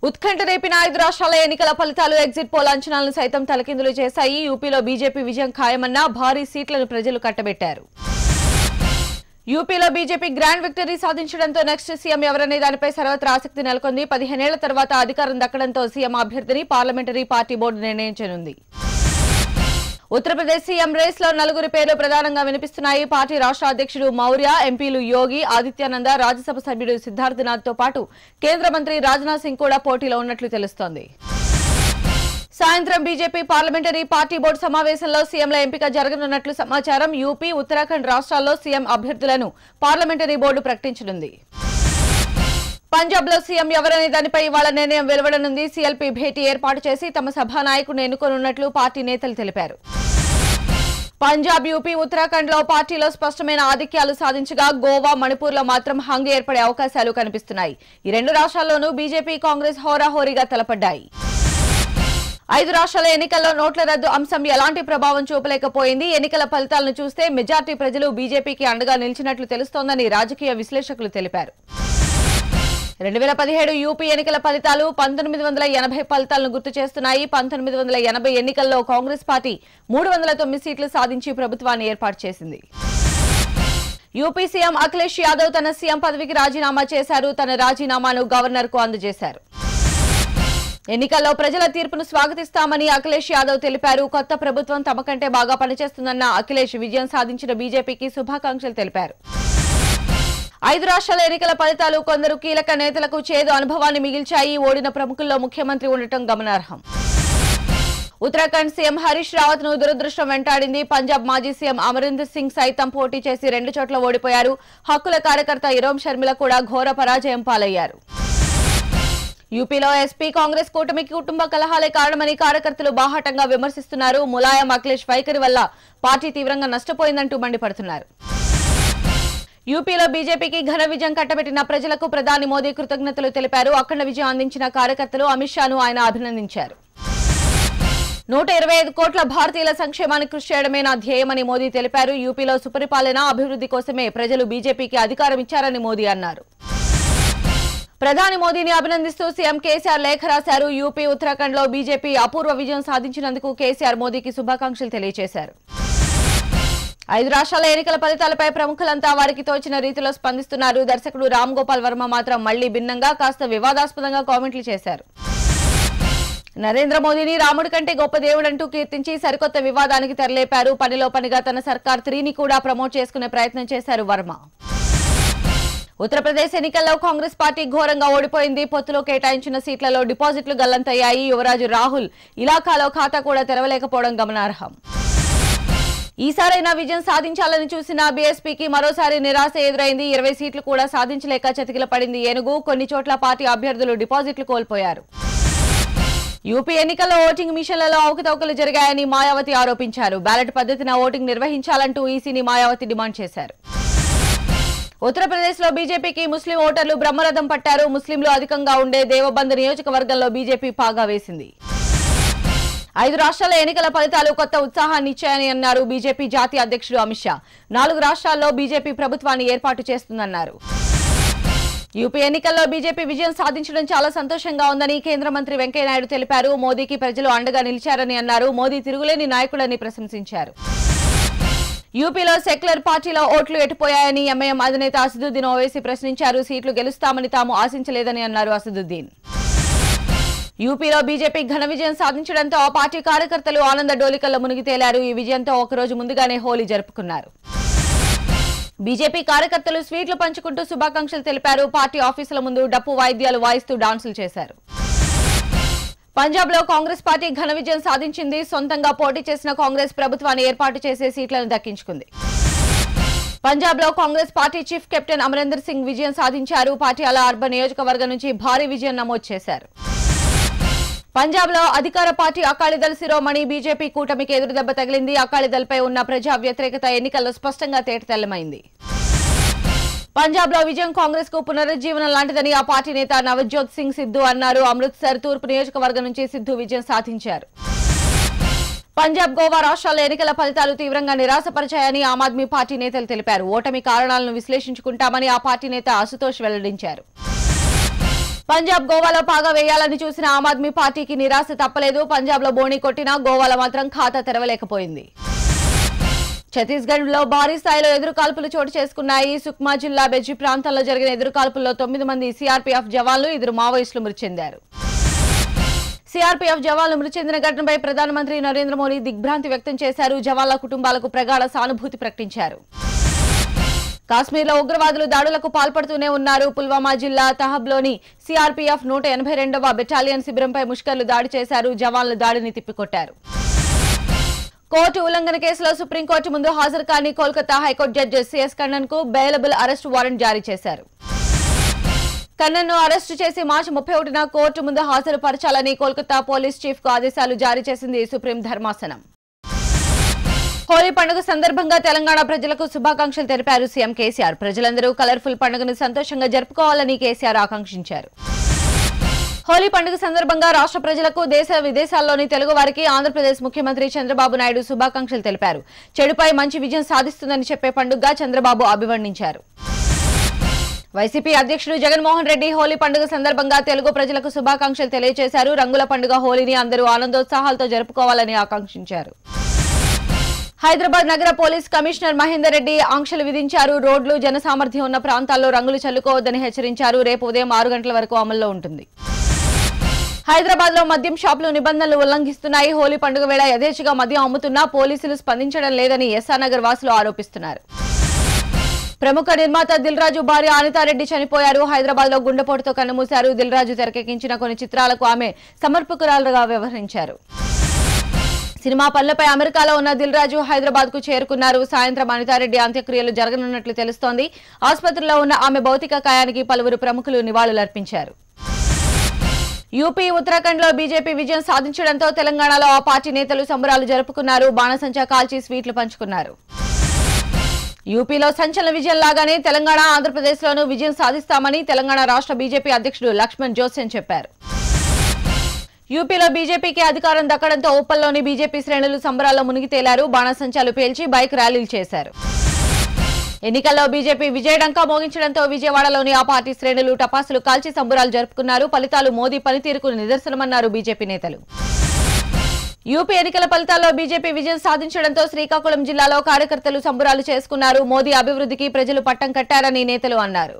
ఉత్కంఠ రేపిన 5 రాష్ట్రాల ఎన్నికల ఫలితాలు ఎగ్జిట్ పోల్ అంచనాలను సైతం తలకిందులు చేశాయి. యూపీలో బీజేపీ విజయం ఖాయమన్న భారీ సీట్లను ప్రజలు కట్టబెట్టారు. యూపీలో బీజేపీ గ్రాండ్ విక్టరీ సాధించడంతో నెక్స్ట్ సీఎం ఎవరనే దానిపై సర్వత్రా ఆసక్తి నెలకొంది. 15 ఏళ్ల తర్వాత అధికారం దక్కడంతో సీఎం అభ్యర్థిని పార్లమెంటరీ పార్టీ బోర్డు నిర్ణయించనుంది. ఉత్తరప్రదేశ్ సీఎం రేస్ లో 4 పేర్లు ప్రధానంగా వినిపిస్తున్నాయి. పార్టీ రాష్ట్ర అధ్యక్షుడు మౌర్య, ఎంపీలు యోగి ఆదిత్యానంద, రాజ్యసభ సభ్యుడు సిద్ధార్థనాథ్ తో పాటు కేంద్ర మంత్రి రాజ్నాథ్ సింగ్ కూడా పోటీలో ఉన్నట్లు తెలుస్తోంది. సాయంత్రం బీజేపీ పార్లమెంటరీ పార్టీ బోర్డు సమావేశంలో సీఎంల ఎంపిక జరగనున్నట్లు సమాచారం. యూపీ, ఉత్తరాఖండ్ రాష్ట్రాల్లో సీఎం అభ్యర్థులను పార్లమెంటరీ బోర్డు ప్రకటించనుంది. పంజాబ్ లో సీఎం ఎవరనే దానిపై ఇవాళ నిర్ణయం వెలువడనుంది. సీఎల్పీ భేటీ ఏర్పాటు చేసి తమ సభా నాయకుడిని ఎన్నుకోనున్నట్లు పార్టీ నేతలు తెలిపారు. పంజాబ్, యూపీ, ఉత్తరాఖండ్ లో పార్టీలో స్పష్టమైన ఆధిక్యాలు సాధించగా గోవా, మణిపూర్ లో మాత్రం హంగ్ ఏర్పడే అవకాశాలు కనిపిస్తున్నాయి. ఈ 2 రాష్ట్రాల్లోనూ బీజేపీ, కాంగ్రెస్ హోరాహోరీగా తలపడ్డాయి. 5 రాష్ట్రాల ఎన్నికల్లో నోట్ల రద్దు అంశం ఎలాంటి ప్రభావం చూపలేకపోయింది. ఎన్నికల ఫలితాలను చూస్తే మెజార్టీ ప్రజలు బీజేపీకి అండగా నిలిచినట్లు తెలుస్తోందని రాజకీయ విశ్లేషకులు తెలిపారు. 2017 యూపీ ఎన్నికల ఫలితాలు 1980 ఫలితాలను గుర్తు చేస్తున్నాయి. 1980 ఎన్నికల్లో కాంగ్రెస్ పార్టీ 309 సీట్లు సాధించి ప్రభుత్వాన్ని ఏర్పాటు చేసింది. యూపీ సీఎం అఖిలేష్ యాదవ్ తన సీఎం పదవికి రాజీనామా చేశారు. తన రాజీనామాను గవర్నర్ కు అందజేశారు. ఎన్నికల్లో ప్రజల తీర్పును స్వాగతిస్తామని అఖిలేష్ యాదవ్ తెలిపారు. కొత్త ప్రభుత్వం తమ కంటే బాగా పనిచేస్తుందన్న అఖిలేష్ విజయం సాధించిన బీజేపీకి శుభాకాంక్షలు తెలిపారు. 5 రాష్ట్రాల ఎన్నికల ఫలితాలు కొందరు కీలక నేతలకు చేదు అనుభవాన్ని మిగిల్చాయి. ఓడిన ప్రముఖుల్లో ముఖ్యమంత్రి ఉండటం గమనార్హం. ఉత్తరాఖండ్ సీఎం హరీష్ రావత్ ను దురదృష్టం వెంటాడింది. పంజాబ్ మాజీ సీఎం అమరీందర్ సింగ్ సైతం పోటీ చేసి 2 చోట్ల ఓడిపోయారు. హక్కుల కార్యకర్త ఇరోం షర్మిల కూడా ఘోర పరాజయం పాలయ్యారు. యూపీలో ఎస్పీ కాంగ్రెస్ కూటమికి కుటుంబ కలహాలే కారణమని కార్యకర్తలు బాహాటంగా విమర్శిస్తున్నారు. ములాయం, అఖిలేష్ వైఖరి వల్ల పార్టీ తీవ్రంగా నష్టపోయిందంటూ మండిపడుతున్నారు. యూపీలో బీజేపీకి ఘన విజయం కట్టబెట్టిన ప్రజలకు ప్రధాని మోదీ కృతజ్ఞతలు తెలిపారు. అఖండ విజయం అందించిన కార్యకర్తలు అమిత్ షాను ఆయన అభినందించారు. 125 కోట్ల భారతీయుల సంక్షేమానికి కృషి చేయడమే నా ధ్యేయమని మోదీ తెలిపారు. యూపీలో సుపరిపాలన, అభివృద్ధి కోసమే ప్రజలు బీజేపీకి అధికారం ఇచ్చారని మోదీ అన్నారు. ప్రధాని మోదీని అభినందిస్తూ సీఎం కేసీఆర్ లేఖ రాశారు. యూపీ, ఉత్తరాఖండ్ లో బీజేపీ అపూర్వ విజయం సాధించినందుకు కేసీఆర్ మోదీకి శుభాకాంక్షలు తెలియజేశారు. 5 రాష్ట్రాల ఎన్నికల ఫలితాలపై ప్రముఖులంతా వారికి తోచిన రీతిలో స్పందిస్తున్నారు. దర్శకుడు రామ్ గోపాల్ వర్మ మాత్రం మళ్లీ భిన్నంగా కాస్త వివాదాస్పదంగా కామెంట్లు చేశారు. నరేంద్ర మోదీని రాముడి కంటే గొప్ప దేవుడంటూ కీర్తించి సరికొత్త వివాదానికి తెరలేపారు. పనిలో పనిగా తన సర్కార్ 3ని కూడా ప్రమోట్ చేసుకునే ప్రయత్నం చేశారు వర్మ. ఉత్తరప్రదేశ్ ఎన్నికల్లో కాంగ్రెస్ పార్టీ ఘోరంగా ఓడిపోయింది. పొత్తులో కేటాయించిన సీట్లలో డిపాజిట్లు గల్లంతయ్యాయి. యువరాజు రాహుల్ ఇలాఖాలో ఖాతా కూడా తెరవలేకపోవడం గమనార్హం. ఈసారైనా విజయం సాధించాలని చూసిన బీఎస్పీకి మరోసారి నిరాశ ఎదురైంది. 20 సీట్లు కూడా సాధించలేక చతికిల పడింది ఏనుగు. కొన్ని చోట్ల పార్టీ అభ్యర్థులు డిపాజిట్లు కోల్పోయారు. యూపీ ఎన్నికల్లో ఓటింగ్ మిషన్లలో అవకతవకలు జరిగాయని మాయావతి ఆరోపించారు. బ్యాలెట్ పద్ధతిన ఓటింగ్ నిర్వహించాలంటూ ఈసీని మాయావతి డిమాండ్ చేశారు. ఉత్తరప్రదేశ్ లో బీజేపీకి ముస్లిం ఓటర్లు బ్రహ్మరథం పట్టారు. ముస్లింలు అధికంగా ఉండే దేవబంద్ నియోజకవర్గంలో బీజేపీ పాగా వేసింది. 5 రాష్ట్రాల ఎన్నికల ఫలితాలు కొత్త ఉత్సాహాన్ని ఇచ్చాయని అన్నారు బీజేపీ జాతీయ అధ్యక్షుడు అమిత్ షా. 4 రాష్ట్రాల్లో బీజేపీ ప్రభుత్వాన్ని ఏర్పాటు చేస్తుందన్నారు. యూపీ ఎన్నికల్లో బీజేపీ విజయం సాధించడం చాలా సంతోషంగా ఉందని కేంద్ర మంత్రి వెంకయ్యనాయుడు తెలిపారు. మోదీకి ప్రజలు అండగా నిలిచారని అన్నారు. మోదీ తిరుగులేని నాయకుడని ప్రశంసించారు. యూపీలో సెక్యులర్ పార్టీలో ఓట్లు ఎటుపోయాయని ఎంఐఎం అధినేత అసదుద్దీన్ ఓవైసీ ప్రశ్నించారు. సీట్లు గెలుస్తామని తాము ఆశించలేదని అన్నారు అసదుద్దీన్. యూపీలో బీజేపీ ఘన విజయం సాధించడంతో ఆ పార్టీ కార్యకర్తలు ఆనంద డోలికల్లో మునిగి తేలారు. ఈ విజయంతో ఒకరోజు ముందుగానే హోలీ జరుపుకున్నారు. బీజేపీ కార్యకర్తలు స్వీట్లు పంచుకుంటూ శుభాకాంక్షలు తెలిపారు. పార్టీ ఆఫీసుల ముందు డప్పు వాయిద్యాలు వాయిస్తూ డాన్సులు చేశారు. పంజాబ్ లో కాంగ్రెస్ పార్టీ ఘన విజయం సాధించింది. సొంతంగా పోటీ చేసిన కాంగ్రెస్ ప్రభుత్వాన్ని ఏర్పాటు చేసే సీట్లను దక్కించుకుంది. పంజాబ్ లో Congress party chief captain Amarinder Singh విజయం సాధించారు. పాటియాలా అర్బన్ నియోజకవర్గం నుంచి భారీ విజయం నమోదు చేశారు. పంజాబ్ లో అధికార పార్టీ అకాలీదళ్ శిరోమణి బీజేపీ కూటమికి ఎదురుదెబ్బ తగిలింది. అకాలీదళ్ పై ఉన్న ప్రజా వ్యతిరేకత ఎన్నికల్లో స్పష్టంగా తేటతెల్లమైంది. పంజాబ్ లో విజయం కాంగ్రెస్ కు పునరుజ్జీవనం లాంటిదని ఆ పార్టీ నేత నవజ్యోత్ సింగ్ సిద్ధు అన్నారు. అమృత్సర్ తూర్పు నియోజకవర్గం నుంచి సిద్ధు విజయం సాధించారు. పంజాబ్, గోవా రాష్ట్రాల ఎన్నికల ఫలితాలు తీవ్రంగా నిరాశపరిచాయని ఆమ్ ఆద్మీ పార్టీ నేతలు తెలిపారు. ఓటమి కారణాలను విశ్లేషించుకుంటామని ఆ పార్టీ నేత అశుతోష్ వెల్లడించారు. పంజాబ్ గోవాలో పాగా వేయాలని చూసిన ఆమ్ ఆద్మీ పార్టీకి నిరాశ తప్పలేదు. పంజాబ్ లో బోణి కొట్టినా గోవాలో మాత్రం ఖాతా తెరవలేకపోయింది. ఛత్తీస్గఢ్ లో భారీ స్థాయిలో ఎదురుకాల్పులు చోటు చేసుకున్నాయి. సుక్మా జిల్లా బెజ్జి ప్రాంతంలో జరిగిన ఎదురుకాల్పుల్లో 9 మంది సిఆర్పీఎఫ్ జవాన్లు 2 మావోయిస్టులు మృతి చెందారు. సిఆర్పీఎఫ్ జవాన్లు మృతి చెందిన ఘటనపై ప్రధానమంత్రి నరేంద్ర మోదీ దిగ్భ్రాంతి వ్యక్తం చేశారు. జవాన్ల కుటుంబాలకు ప్రగాఢ సానుభూతి ప్రకటించారు. కాశ్మీర్లో ఉగ్రవాదులు దాడులకు పాల్పడుతూనే ఉన్నారు. పుల్వామా జిల్లా తహబ్లోని సిఆర్పీఎఫ్ 182వ బెటాలియన్ శిబిరంపై ముష్కర్లు దాడి చేశారు. జవాన్లు దాడిని తిప్పికొట్టారు. కోర్టు ఉల్లంఘన కేసులో సుప్రీంకోర్టు ముందు హాజరు కాని Kolkata high court judge CS Kannan కు బెయిలబుల్ అరెస్టు వారెంట్ జారీ చేశారు. కన్నన్ ను అరెస్టు చేసి మార్చి 31న కోర్టు ముందు హాజరు పరచాలని కోల్కతా పోలీస్ చీఫ్ కు ఆదేశాలు జారీ చేసింది సుప్రీం ధర్మాసనం. హోలీ పండుగ సందర్భంగా తెలంగాణ ప్రజలకు శుభాకాంక్షలు తెలిపారు సీఎం కేసీఆర్. ప్రజలందరూ కలర్ఫుల్ పండుగను సంతోషంగా జరుపుకోవాలని కేసీఆర్ ఆకాంక్షించారు. హోలీ పండుగ సందర్భంగా రాష్ట్ర ప్రజలకు దేశ విదేశాల్లోని తెలుగు వారికి ఆంధ్రప్రదేశ్ ముఖ్యమంత్రి చంద్రబాబు నాయుడు శుభాకాంక్షలు తెలిపారు. చెడుపై మంచి విజయం సాధిస్తుందని చెప్పే పండుగగా చంద్రబాబు అభివర్ణించారు. వైసీపీ అధ్యక్షుడు జగన్మోహన్ రెడ్డి హోలీ పండుగ సందర్భంగా తెలుగు ప్రజలకు శుభాకాంక్షలు తెలియజేశారు. రంగుల పండుగ హోలీని అందరూ ఆనందోత్సాహాలతో జరుపుకోవాలని ఆకాంక్షించారు. హైదరాబాద్ నగర పోలీస్ కమిషనర్ మహేందర్ రెడ్డి ఆంక్షలు విధించారు. రోడ్లు జనసామర్థ్యం ఉన్న ప్రాంతాల్లో రంగులు చల్లుకోవద్దని హెచ్చరించారు. రేపు ఉదయం 6 గంటల వరకు అమల్లో ఉంటుంది. హైదరాబాద్ లో మద్యం షాపులు నిబంధనలు ఉల్లంఘిస్తున్నాయి. హోలీ పండుగ వేళ యథేచ్ఛగా మద్యం అమ్ముతున్నా పోలీసులు స్పందించడం లేదని ఎస్ఆర్ నగర్ వాసులు ఆరోపిస్తున్నారు. ప్రముఖ నిర్మాత దిల్ రాజు భార్య అనితారెడ్డి చనిపోయారు. హైదరాబాద్ లో గుండెపోటుతో కన్నుమూశారు. దిల్ రాజు తెరకెక్కించిన కొన్ని చిత్రాలకు ఆమె సమర్పకురాలుగా వ్యవహరించారు. సినిమా పనులపై అమెరికాలో ఉన్న దిల్ రాజు హైదరాబాద్ కు చేరుకున్నారు. సాయంత్రం అనితారెడ్డి అంత్యక్రియలు జరగనున్నట్లు తెలుస్తోంది. ఆసుపత్రిలో ఉన్న ఆమె భౌతిక కాయానికి పలువురు ప్రముఖులు నివాళులర్పించారు. యూపీ ఉత్తరాఖండ్ లో బీజేపీ విజయం సాధించడంతో తెలంగాణలో ఆ పార్టీ నేతలు సంబరాలు జరుపుకున్నారు. బాణసంచా కాల్చి స్వీట్లు పంచుకున్నారు. యూపీలో సంచలన విజయం లాగానే తెలంగాణ ఆంధ్రప్రదేశ్ లోనూ విజయం సాధిస్తామని తెలంగాణ రాష్ట్ర బీజేపీ అధ్యక్షుడు లక్ష్మణ్ జోస్యన్ చెప్పారు. యూపీలో బీజేపీకి అధికారం దక్కడంతో ఉప్పల్లోని బీజేపీ శ్రేణులు సంబరాల్లో మునిగి తేలారు. బాణసంచాలు పేల్చి బైక్ ర్యాలీలు చేశారు. ఎన్నికల్లో బీజేపీ విజయడంకా మోగించడంతో విజయవాడలోని ఆ పార్టీ శ్రేణులు టపాసులు కాల్చి సంబరాలు జరుపుకున్నారు. ఫలితాలు మోదీ పనితీరుకు నిదర్శనమన్నారు బీజేపీ నేతలు. యూపీ ఎన్నికల ఫలితాల్లో బీజేపీ విజయం సాధించడంతో శ్రీకాకుళం జిల్లాలో కార్యకర్తలు సంబరాలు చేసుకున్నారు. మోదీ అభివృద్ధికి ప్రజలు పట్టం కట్టారని నేతలు అన్నారు.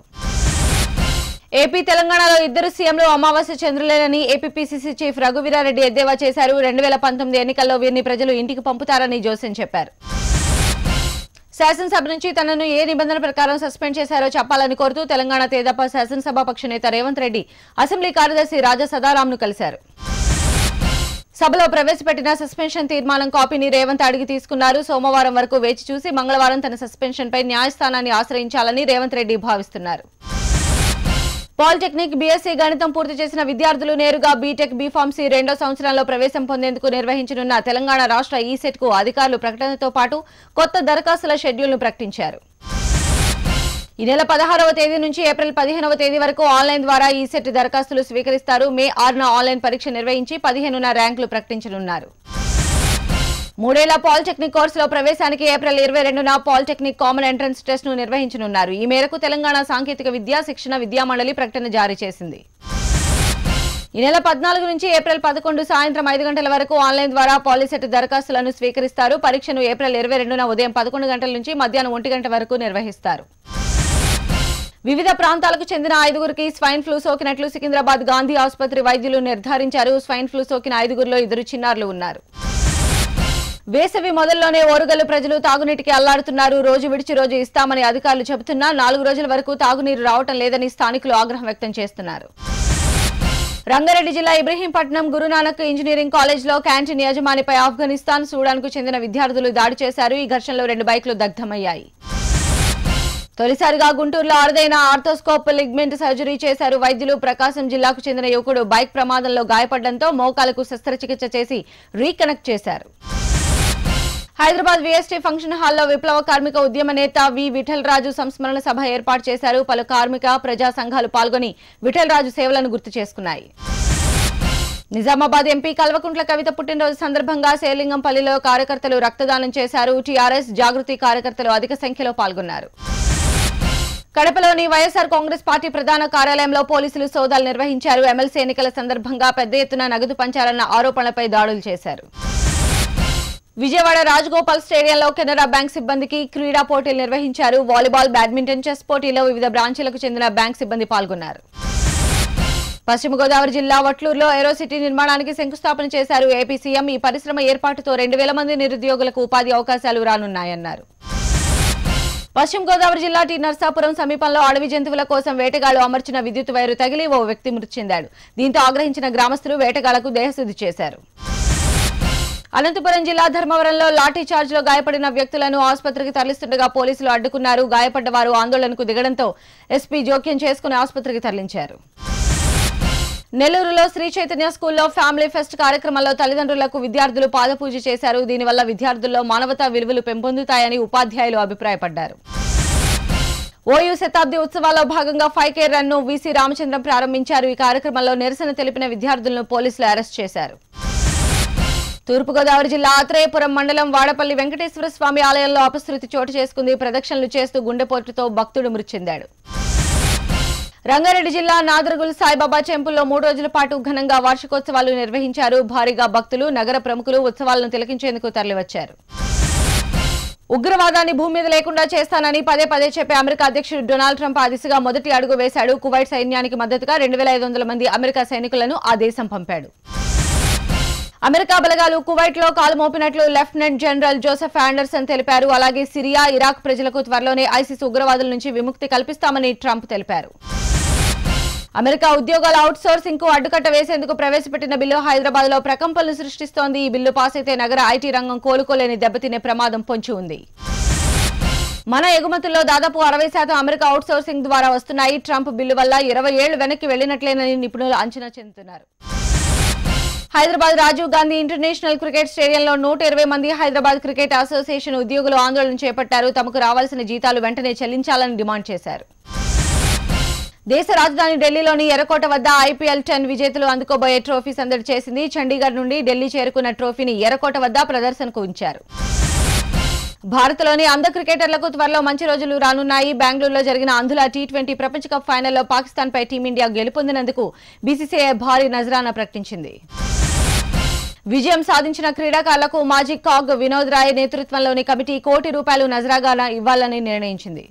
ఏపీ తెలంగాణలో ఇద్దరు సీఎంలు అమావాస్య చంద్రులేనని ఏపీపీసీసీ చీఫ్ రఘువీరారెడ్డి ఎద్దేవా చేశారు. 2019 ఎన్నికల్లో వీరిని ప్రజలు ఇంటికి పంపుతారని జోసెన్ చెప్పారు. శాసనసభ నుంచి తనను ఏ నిబంధన ప్రకారం సస్పెండ్ చేశారో చెప్పాలని కోరుతూ తెలంగాణ తెదేపా శాసనసభాపక్ష నేత రేవంత్ రెడ్డి అసెంబ్లీ కార్యదర్శి రాజా సదారాంను కలిశారు. సభలో ప్రవేశపెట్టిన సస్పెన్షన్ తీర్మానం కాపీని రేవంత్ అడిగి తీసుకున్నారు. సోమవారం వరకు వేచి చూసి మంగళవారం తన సస్పెన్షన్ పై న్యాయస్థానాన్ని ఆశ్రయించాలని రేవంత్ రెడ్డి భావిస్తున్నారు. పాలిటెక్నిక్ బీఎస్సీ గణితం పూర్తి చేసిన విద్యార్థులు నేరుగా బీటెక్ బీఫార్మసీ 2వ సంవత్సరంలో ప్రవేశం పొందేందుకు నిర్వహించనున్న తెలంగాణ రాష్ట్ర ఈసెట్ కు అధికారులు ప్రకటనతో పాటు కొత్త దరఖాస్తుల షెడ్యూల్ను ప్రకటించారు. ఈ నెల 16వ తేదీ నుంచి ఏప్రిల్ 15వ తేదీ వరకు ఆన్లైన్ ద్వారా ఈసెట్ దరఖాస్తులు స్వీకరిస్తారు. మే 6న ఆన్లైన్ పరీక్ష నిర్వహించి 15న ర్యాంకులు ప్రకటించనున్నారు. 3 ఏళ్ల పాలిటెక్నిక్ కోర్సులో ప్రవేశానికి ఏప్రిల్ 22న పాలిటెక్నిక్ కామన్ ఎంట్రన్స్ టెస్ట్ ను నిర్వహించనున్నారు. ఈ మేరకు తెలంగాణ సాంకేతిక విద్యా శిక్షణ విద్యామండలి ప్రకటన జారీ చేసింది. ఈ నెల 14 నుంచి ఏప్రిల్ 11 సాయంత్రం 5 గంటల వరకు ఆన్లైన్ ద్వారా పాలిసెట్ దరఖాస్తులను స్వీకరిస్తారు. పరీక్షను ఏప్రిల్ 22న ఉదయం 11 గంటల నుంచి మధ్యాహ్నం 1 గంట వరకు నిర్వహిస్తారు. వివిధ ప్రాంతాలకు చెందిన 5గురికి స్వైన్ ఫ్లూ సోకినట్లు సికింద్రాబాద్ గాంధీ ఆసుపత్రి వైద్యులు నిర్ధారించారు. స్వైన్ ఫ్లూ సోకిన 5గురిలో 2 చిన్నారులు ఉన్నారు. వేసవి మొదల్లోనే ఓరుగల్లు ప్రజలు తాగునీటికి అల్లాడుతున్నారు. రోజు విడిచి రోజు ఇస్తామని అధికారులు చెబుతున్నా 4 రోజుల వరకు తాగునీరు రావటం లేదని స్థానికులు ఆగ్రహం వ్యక్తం చేస్తున్నారు. రంగారెడ్డి జిల్లా ఇబ్రహీంపట్నం గురునానక్ ఇంజనీరింగ్ కాలేజ్లో క్యాంటీన్ యజమానిపై ఆఫ్ఘనిస్తాన్, సూడాన్కు చెందిన విద్యార్థులు దాడి చేశారు. ఈ ఘర్షణలో 2 బైకులు దగ్ధమయ్యాయి. తొలిసారిగా గుంటూరులో అరుదైన ఆర్థోస్కోప్ లిగ్మెంట్ సర్జరీ చేశారు వైద్యులు. ప్రకాశం జిల్లాకు చెందిన యువకుడు బైక్ ప్రమాదంలో గాయపడడంతో మోకాలకు శస్త్రచికిత్స చేసి రీకనెక్ట్ చేశారు. హైదరాబాద్ వీఎస్టీ ఫంక్షన్ హాల్లో విప్లవ కార్మిక ఉద్యమ నేత వి విఠల్ రాజు సంస్మరణ సభ ఏర్పాటు చేశారు. పలు కార్మిక ప్రజా సంఘాలు పాల్గొని విఠల్ రాజు సేవలను గుర్తు చేసుకున్నాయి. నిజామాబాద్ ఎంపీ కల్వకుంట్ల కవిత పుట్టినరోజు సందర్భంగా శేర్లింగంపల్లిలో కార్యకర్తలు రక్తదానం చేశారు. టీఆర్ఎస్ జాగృతి కార్యకర్తలు అధిక సంఖ్యలో పాల్గొన్నారు. కడపలోని వైఎస్ఆర్ కాంగ్రెస్ పార్టీ ప్రధాన కార్యాలయంలో పోలీసులు సోదాలు నిర్వహించారు. ఎమ్మెల్సీ ఎన్నికల సందర్భంగా పెద్ద ఎత్తున నగదు పంచారన్న ఆరోపణలపై దాడులు చేశారు. విజయవాడ రాజగోపాల్ స్టేడియంలో కెనరా బ్యాంక్ సిబ్బందికి క్రీడా పోటీలు నిర్వహించారు. వాలీబాల్, బ్యాడ్మింటన్, చెస్ పోటీలో వివిధ బ్రాంచీలకు చెందిన బ్యాంక్ సిబ్బంది పాల్గొన్నారు. పశ్చిమ గోదావరి జిల్లా వట్లూరులో ఏరో సిటీ నిర్మాణానికి శంకుస్థాపన చేశారు. ఏపీ సీఎం ఈ పరిశ్రమ ఏర్పాటుతో 2000 మంది నిరుద్యోగులకు ఉపాధి అవకాశాలు రానున్నాయన్నారు. పశ్చిమ గోదావరి జిల్లా టి నర్సాపురం సమీపంలో అడవి జంతువుల కోసం వేటగాళ్లు అమర్చిన విద్యుత్ వైరు తగిలి ఓ వ్యక్తి మృతి చెందాడు. దీంతో ఆగ్రహించిన గ్రామస్తులు వేటగాళ్లకు దేహశుద్ధి చేశారు. అనంతపురం జిల్లా ధర్మవరంలో లాఠీ చార్జ్లో గాయపడిన వ్యక్తులను ఆసుపత్రికి తరలిస్తుండగా పోలీసులు అడ్డుకున్నారు. గాయపడ్డ వారు ఆందోళనకు దిగడంతో ఎస్పీ జోక్యం చేసుకుని ఆసుపత్రికి తరలించారు. నెల్లూరులో శ్రీ చైతన్య స్కూల్లో ఫ్యామిలీ ఫెస్ట్ కార్యక్రమంలో తల్లిదండ్రులకు విద్యార్థులు పాదపూజ చేశారు. దీనివల్ల విద్యార్థుల్లో మానవతా విలువలు పెంపొందుతాయని ఉపాధ్యాయులు అభిప్రాయపడ్డారు. ఓయూ శతాబ్ది ఉత్సవాల్లో భాగంగా 5K రన్ను వీసీ రామచంద్రం ప్రారంభించారు. ఈ కార్యక్రమంలో నిరసన తెలిపిన విద్యార్థులను పోలీసులు అరెస్ట్ చేశారు. తూర్పుగోదావరి జిల్లా ఆత్రేయపురం మండలం వాడపల్లి వెంకటేశ్వర స్వామి ఆలయంలో అపశృతి చోటు చేసుకుంది. ప్రదక్షిణలు చేస్తూ గుండెపోటుతో భక్తుడు మృతి చెందాడు. రంగారెడ్డి జిల్లా నాదరగుల్ సాయిబాబా టెంపుల్లో 3 రోజుల పాటు ఘనంగా వార్షికోత్సవాలు నిర్వహించారు. భారీగా భక్తులు, నగర ప్రముఖులు ఉత్సవాలను తిలకించేందుకు తరలివచ్చారు. ఉగ్రవాదాన్ని భూమి మీద లేకుండా చేస్తానని పదే పదే చెప్పే అమెరికా అధ్యక్షుడు డొనాల్డ్ ట్రంప్ ఆ దిశగా మొదటి అడుగు వేశాడు. కువైట్ సైన్యానికి మద్దతుగా 2500 మంది అమెరికా సైనికులను ఆ దేశం పంపాడు. అమెరికా బలగాలు కువైట్ లో కాలు మోపినట్లు లెఫ్టినెంట్ జనరల్ జోసెఫ్ ఆండర్సన్ తెలిపారు. అలాగే సిరియా, ఇరాక్ ప్రజలకు త్వరలోనే ఐసిస్ ఉగ్రవాదుల నుంచి విముక్తి కల్పిస్తామని ట్రంప్ తెలిపారు. అమెరికా ఉద్యోగాల అవుట్ సోర్సింగ్ కు అడ్డుకట్ట వేసేందుకు ప్రవేశపెట్టిన బిల్లు హైదరాబాద్ లో ప్రకంపనలు సృష్టిస్తోంది. ఈ బిల్లు పాస్ అయితే నగర ఐటీ రంగం కోలుకోలేని దెబ్బతినే ప్రమాదం పొంచి ఉంది. మన ఎగుమతుల్లో దాదాపు 60% అమెరికా అవుట్ సోర్సింగ్ ద్వారా వస్తున్నాయి. ట్రంప్ బిల్లు వల్ల 20 ఏళ్లు వెనక్కి వెళ్లినట్లేనని నిపుణులు అంచనా చెందుతున్నారు. హైదరాబాద్ రాజీవ్ గాంధీ ఇంటర్నేషనల్ క్రికెట్ స్టేడియంలో 120 మంది హైదరాబాద్ క్రికెట్ అసోసియేషన్ ఉద్యోగులు ఆందోళన చేపట్టారు. తమకు రావాల్సిన జీతాలు వెంటనే చెల్లించాలని డిమాండ్ చేశారు. దేశ రాజధాని ఢిల్లీలోని ఎర్రకోట వద్ద IPL 10 విజేతలు అందుకోబోయే ట్రోఫీ సందడి చేసింది. చండీగఢ్ నుండి ఢిల్లీ చేరుకున్న ట్రోఫీని ఎర్రకోట వద్ద ప్రదర్శనకు ఉంచారు. భారత్లోని అంధ క్రికెటర్లకు త్వరలో మంచి రోజులు రానున్నాయి. బెంగళూరులో జరిగిన అంధుల T20 ప్రపంచ కప్ ఫైనల్లో పాకిస్తాన్పై టీమిండియా గెలుపొందినందుకు BCCI భారీ నజరానా ప్రకటించింది. విజయం సాధించిన క్రీడాకారులకు మాజీ కాగ్ వినోద్ రాయ్ నేతృత్వంలోని కమిటీ ₹1 కోటి నజరాగా ఇవ్వాలని నిర్ణయించింది.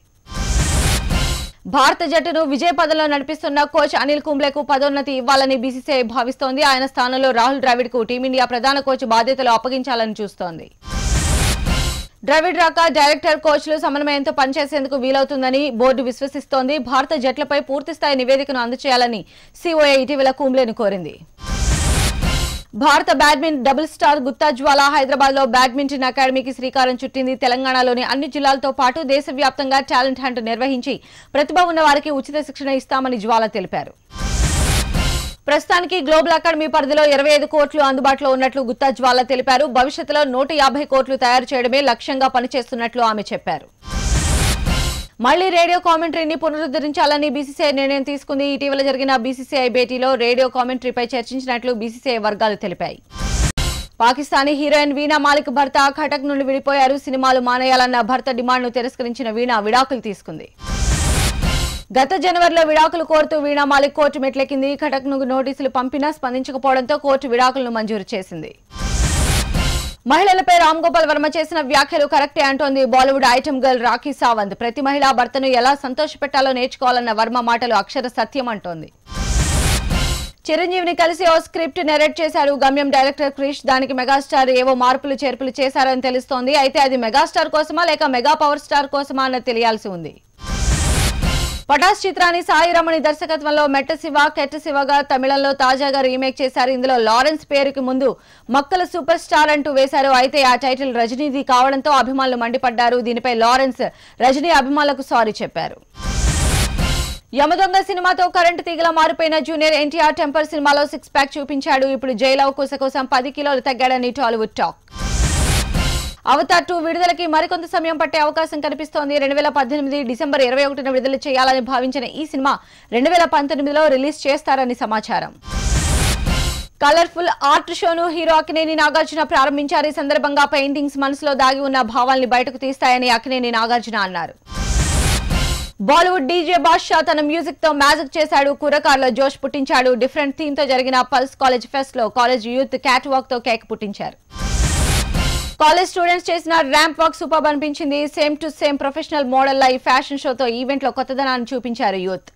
భారత జట్టును విజయ పదంలో నడిపిస్తున్న కోచ్ అనిల్ కుంబ్లేకు పదోన్నతి ఇవ్వాలని BCCI భావిస్తోంది. ఆయన స్థానంలో రాహుల్ ద్రావిడ్ కు టీమిండియా ప్రధాన కోచ్ బాధ్యతలు అప్పగించాలని చూస్తోంది. ద్రావిడ్ రాక డైరెక్టర్, కోచ్లు సమన్వయంతో పనిచేసేందుకు వీలవుతుందని బోర్డు విశ్వసిస్తోంది. భారత జట్లపై పూర్తిస్థాయి నివేదికను అందజేయాలని COA ఇటీవల కుంబ్లేను కోరింది. భారత badminton double star Gutta Jwala Hyderabad లో బ్యాడ్మింటన్ అకాడమీకి శ్రీకారం చుట్టింది. తెలంగాణలోని అన్ని జిల్లాలతో పాటు దేశవ్యాప్తంగా టాలెంట్ హంట్ నిర్వహించి ప్రతిభ ఉన్న వారికి ఉచిత శిక్షణ ఇస్తామని జ్వాల తెలిపారు. ప్రస్తుతానికి గ్లోబల్ అకాడమీ పరిధిలో 25 కోట్లు అందుబాటులో ఉన్నట్లు గుత్తా జ్వాల తెలిపారు. భవిష్యత్తులో 150 కోట్లు తయారు చేయడమే లక్ష్యంగా పనిచేస్తున్నట్లు ఆమె చెప్పారు. మళ్లీ రేడియో కామెంటరీని పునరుద్ధరించాలని BCCI నిర్ణయం తీసుకుంది. ఇటీవల జరిగిన BCCI భేటీలో రేడియో కామెంటరీపై చర్చించినట్లు BCCI వర్గాలు తెలిపాయి. పాకిస్తానీ హీరోయిన్ వీణా మాలిక్ భర్త కటక్ నుండి విడిపోయారు. సినిమాలు మానేయాలన్న భర్త డిమాండ్ను తిరస్కరించిన వీణా విడాకులు తీసుకుంది. గత జనవరిలో విడాకులు కోరుతూ వీణా మాలిక్ కోర్టు మెట్లెక్కింది. కటక్ ను నోటీసులు పంపినా స్పందించకపోవడంతో కోర్టు విడాకులను మంజూరు చేసింది. మహిళలపై రామ్ గోపాల్ వర్మ చేసిన వ్యాఖ్యలు కరెక్టే అంటోంది బాలీవుడ్ ఐటమ్ గర్ల్ రాఖీ సావంత్. ప్రతి మహిళా భర్తను ఎలా సంతోషపెట్టాలో నేర్చుకోవాలన్న వర్మ మాటలు అక్షర సత్యం అంటోంది. చిరంజీవిని కలిసి ఓ స్క్రిప్ట్ నెరేట్ చేశారు గమ్యం డైరెక్టర్ క్రిష్. దానికి మెగాస్టార్ ఏవో మార్పులు చేర్పులు చేశారని తెలుస్తోంది. అయితే అది మెగాస్టార్ కోసమా లేక మెగా పవర్ స్టార్ కోసమా అన్నది తెలియాల్సి ఉంది. పటాస్ చిత్రాన్ని సాయి రమణి దర్శకత్వంలో మెట్ట శివ కెట్ట శివగా తమిళంలో తాజాగా రీమేక్ చేశారు. ఇందులో లారెన్స్ పేరుకి ముందు మక్కల సూపర్ స్టార్ అంటూ వేశారు. అయితే ఆ టైటిల్ రజనీది కావడంతో అభిమానులు మండిపడ్డారు. దీనిపై లారెన్స్ రజనీ అభిమానులకు సారీ చెప్పారు. యమదొంగ సినిమాతో కరెంటు తీగలా మారిపోయిన జూనియర్ ఎన్టీఆర్ టెంపర్ సినిమాలో 6 ప్యాక్ చూపించాడు. ఇప్పుడు జైలవ్ కుస కోసం 10 కిలోలు తగ్గాడని టాలీవుడ్ టాక్. అవతార్ 2 విడుదలకి మరికొంత సమయం పట్టే అవకాశం కనిపిస్తోంది. 2018 డిసెంబర్ 21న విడుదల చేయాలని భావించిన ఈ సినిమా 2019లో రిలీజ్ చేస్తారని సమాచారం. కలర్ఫుల్ ఆర్ట్ షోను హీరో అక్కినేని నాగార్జున ప్రారంభించారు. ఈ సందర్భంగా పెయింటింగ్స్ మనసులో దాగి ఉన్న భావాల్ని బయటకు తీస్తాయని అక్కినేని నాగార్జున అన్నారు. బాలీవుడ్ డీజే బాద్షా తన మ్యూజిక్ తో మ్యాజిక్ చేశాడు. కుర్రకారులో జోష్ పుట్టించాడు. డిఫరెంట్ థీమ్ తో జరిగిన పల్స్ కాలేజ్ ఫెస్ట్ లో కాలేజ్ యూత్ క్యాట్ వాక్ తో కేక్ పుట్టించారు. కాలేజ్ స్టూడెంట్స్ చేసిన ర్యాంప్ వాక్ సూపర్ అనిపించింది. Same to same professional model లా ఈ ఫ్యాషన్ షోతో ఈవెంట్ లో కొత్తదనాన్ని చూపించారు యూత్.